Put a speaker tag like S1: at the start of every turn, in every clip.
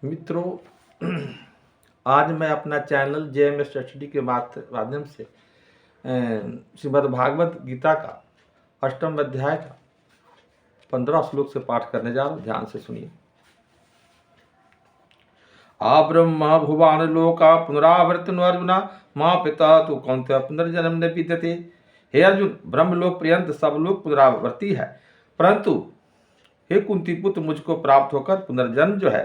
S1: मित्रों, आज मैं अपना चैनल JMS स्टडी के माध्यम से श्रीमद् भागवत गीता का अष्टम अध्याय का 15 श्लोक से पाठ करने जा रहा हूँ। ध्यान से सुनिए। आ ब्रह्म भुवान लोका पुनरावर्तनो अर्जुना माँ पिता तो कौन्तेय पुनर्जन्म न विद्यते। हे अर्जुन, ब्रह्मलोक पर्यंत सब लोग पुनरावर्ती है, परंतु हे कुंती पुत्र, मुझको प्राप्त होकर पुनर्जन्म जो है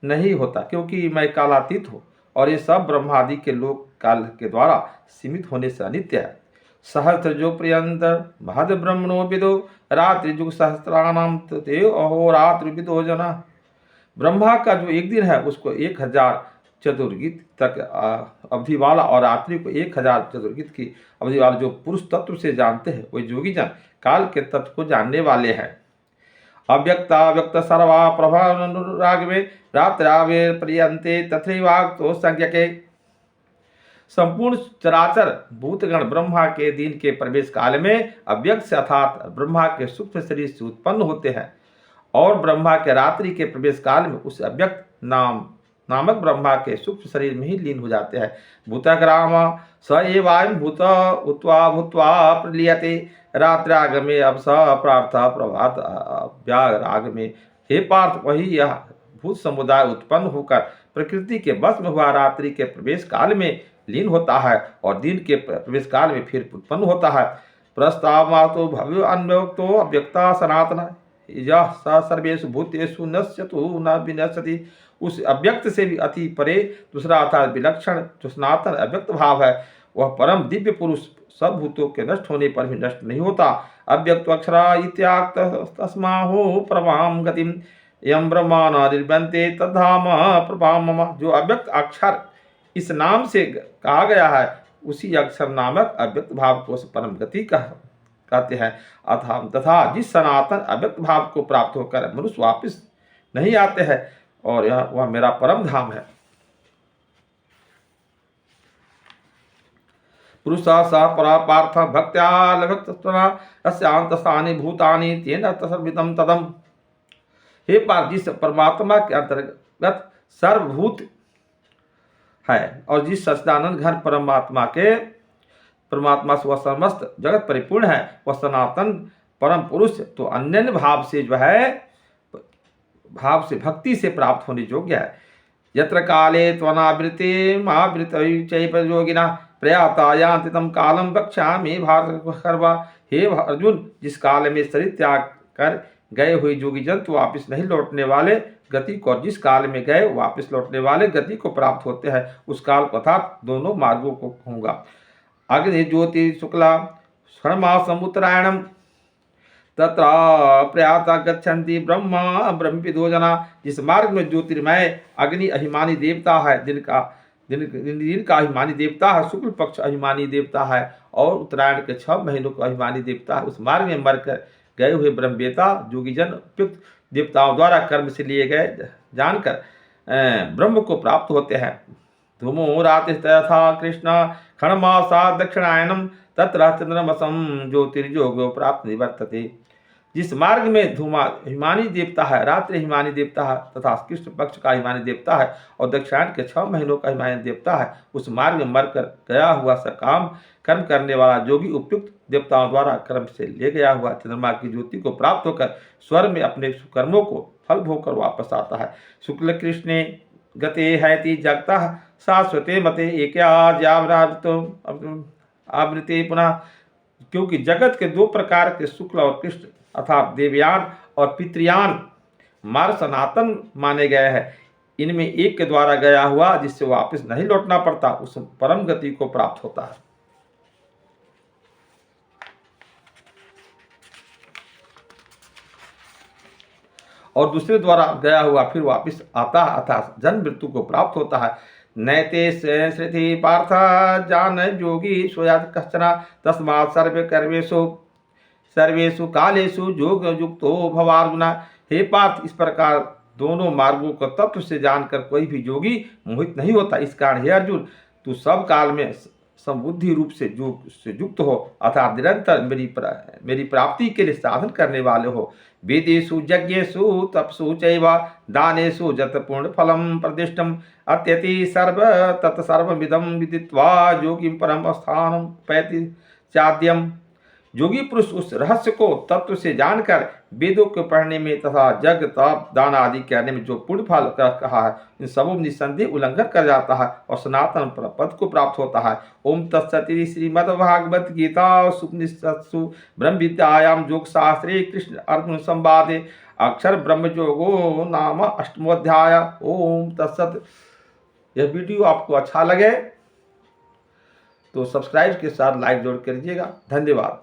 S1: नहीं होता, क्योंकि मैं कालातीत हूँ और ये सब ब्रह्मादि के लोक काल के द्वारा सीमित होने से अनित्य है। सहस्त्र जो पर्यंत महद ब्रह्मणो विदो रात्रि युग सहस्त्राणाम ते अहोरात्र विदो जना। ब्रह्मा का जो एक दिन है उसको 1000 चतुर्गित तक अवधि वाला और रात्रि को 1000 चतुर्गित की अवधि वाला जो पुरुष तत्व से जानते हैं वे योगी जन काल के तत्व को जानने वाले हैं। अव्यक्ता व्यक्त सर्वा प्रभानुराग में रात्रावे पर्यन्ते तथैवाक्तो संज्ञके। संपूर्ण चराचर भूतगण ब्रह्मा के दिन के प्रवेश काल में अव्यक्त से अर्थात ब्रह्मा के सूक्ष्म शरीर से उत्पन्न होते हैं और ब्रह्मा के रात्रि के प्रवेश काल में उस अव्यक्त नामक ब्रह्मा के सूक्ष्म शरीर में ही लीन हो जाते हैं। भूतग्राम स एवायं भूत उत्वा भूत्वा प्रलीयते रात्रागमे अब स प्रार्थ प्रभात व्यारागमे। हे पार्थ, वही यह भूत समुदाय उत्पन्न होकर प्रकृति के बस में हुआ रात्रि के प्रवेश काल में लीन होता है और दिन के प्रवेश काल में फिर उत्पन्न होता है। प्रस्तावमातो भव्य अन्वक्तो अव्यक्ता सनातन यह स सर्वेषु भूतेषु नश्यतु न विनश्यति। उस अव्यक्त से भी अति परे दूसरा अर्थात विलक्षण जो सनातन अव्यक्त भाव है वह परम दिव्य पुरुष सब भूतों के नष्ट होने पर भी नष्ट नहीं होता। अव्यक्त अक्षरा इत्याक्त तस्माहो प्रभाम गतिम यम ब्रह्मा निर्बंते तद्धाम प्रभाम मम। जो अव्यक्त अक्षर इस नाम से कहा गया है उसी अक्षर नामक अव्यक्त भाव को परम गति कहते हैं। अथा तथा जिस सनातन अव्यक्त भाव को प्राप्त होकर मनुष्य वापिस नहीं आते हैं और यह वह मेरा परम धाम है। पुरुषा सा परा पार्थ भक्त्या लभक्तना अस्यांतस्थानि भूतानि तेन सर्विदं तदम्। हे पार्थ, जिस परमात्मा के अंतर्गत सर्वभूत है और जिस सच्चिदानंद घन परमात्मा से वह समस्त जगत परिपूर्ण है वह सनातन परम पुरुष तो अन्य भाव से जो है भाव से भक्ति से प्राप्त होने योग्य है। यत्र काले त्वनावृते महावृतयोगिना प्रयाता यान्ति तं कालम वक्ष्यामि भार्गवा। हे अर्जुन, जिस काल में शरीर त्याग कर गए हुए योगी जन तो वापिस नहीं लौटने वाले गति को और जिस काल में गए वापिस लौटने वाले गति को प्राप्त होते हैं उस काल को अर्थात दोनों मार्गों को कहूँगा। अग्नि ज्योति शुक्ला षण्मासम् उत्तरायणम तत्र प्रयाता गच्छन्ति ब्रह्मा ब्रह्मविदो जना। जिस मार्ग में ज्योतिर्मय अग्नि अभिमानी देवता है, दिन का अभिमानी देवता है, शुक्ल पक्ष अभिमानी देवता है और उत्तरायण के 6 महीनों का अभिमानी देवता है, उस मार्ग में मरकर गए हुए ब्रह्मवेता योगीजन उपयुक्त देवताओं द्वारा कर्म से लिए गए जानकर ब्रह्म को प्राप्त होते हैं। धूमो रातिस्तथा कृष्ण खण्डमासा दक्षिणायनम तत्र चंद्रमसम ज्योतिर्योगो प्राप्त निवर्तते। जिस मार्ग में धूमा हिमानी देवता है, रात्रि हिमानी देवता है तथा कृष्ण पक्ष का हिमानी देवता है और दक्षिणायन के 6 महीनों का हिमानी देवता है, उस मार्ग में मरकर गया हुआ सकाम कर्म करने वाला योगी उपयुक्त देवताओं द्वारा कर्म से ले गया हुआ चंद्रमा की ज्योति को प्राप्त होकर स्वर्ग में अपने कर्मों को फल भोगकर वापस आता है। शुक्ल कृष्णे गते हैति जगता शाश्वते मते आवृते पुनः। क्योंकि जगत के 2 प्रकार के शुक्ल और कृष्ण अर्थात देवयान और पितृयान मार्ग सनातन माने गए हैं। इनमें एक के द्वारा गया हुआ जिससे वापस नहीं लौटना पड़ता उस परम गति को प्राप्त होता है और दूसरे द्वारा गया हुआ फिर वापस आता है अर्थात जन्म मृत्यु को प्राप्त होता है। नैते श्रुति पार्थ जान योगी सोयात कश्चन तस्मात् सर्वेषु कालेषु योग युक्तो भवार्जुना। हे पार्थ, इस प्रकार दोनों मार्गों को तत्व से जानकर कोई भी योगी मोहित नहीं होता। इस कारण हे अर्जुन, तू सब काल में समबुद्धि रूप से युक्त हो अर्थात निरंतर मेरी प्राप्ति के लिए साधन करने वाले हो। वेदेषु यज्ञेषु तपसु चैव दानेषु जत पूर्ण फलम प्रतिष्ठम अत्यति सर्व तत्सर्वमिदं विदित्वा योगी परम स्थानम पैति चाद्यम। योगी पुरुष उस रहस्य को तत्व से जानकर वेदों के पढ़ने में तथा जग तप दान आदि करने में जो पुण्य फल कहा है, इन सबों में निस्संदेह उल्लंघन कर जाता है और सनातन पद को प्राप्त होता है। ओम तत्सति श्रीमद्भागवत गीता सुपनिषत्सु ब्रह्म विद्यायाम योग शास्त्रे कृष्ण अर्जुन संवादे अक्षर ब्रह्म योगो नाम अष्टमोध्याय। ओम तत्सत। यह वीडियो आपको अच्छा लगे तो सब्सक्राइब के साथ लाइक जोड़ करिएगा। धन्यवाद।